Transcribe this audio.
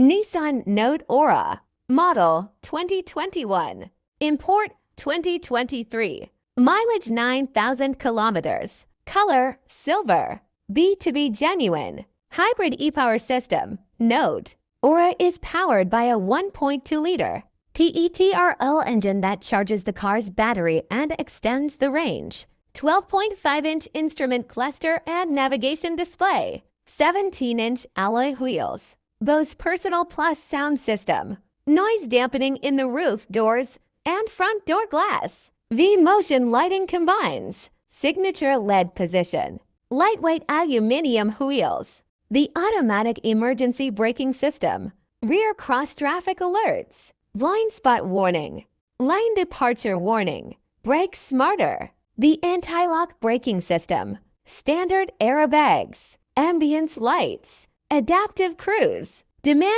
Nissan Note Aura, model 2021, import 2023, mileage 9,000 kilometers, color silver, B2B genuine, hybrid e-power system, Note. Aura is powered by a 1.2-liter PETRL engine that charges the car's battery and extends the range. 12.5-inch instrument cluster and navigation display. 17-inch alloy wheels. Bose Personal Plus sound system. Noise dampening in the roof doors and front door glass. V-motion lighting combines. Signature LED position. Lightweight aluminum wheels. The automatic emergency braking system. Rear cross traffic alerts. Blind spot warning. Lane departure warning. Brake smarter. The anti-lock braking system. Standard airbags. Ambience lights. Adaptive cruise. Demand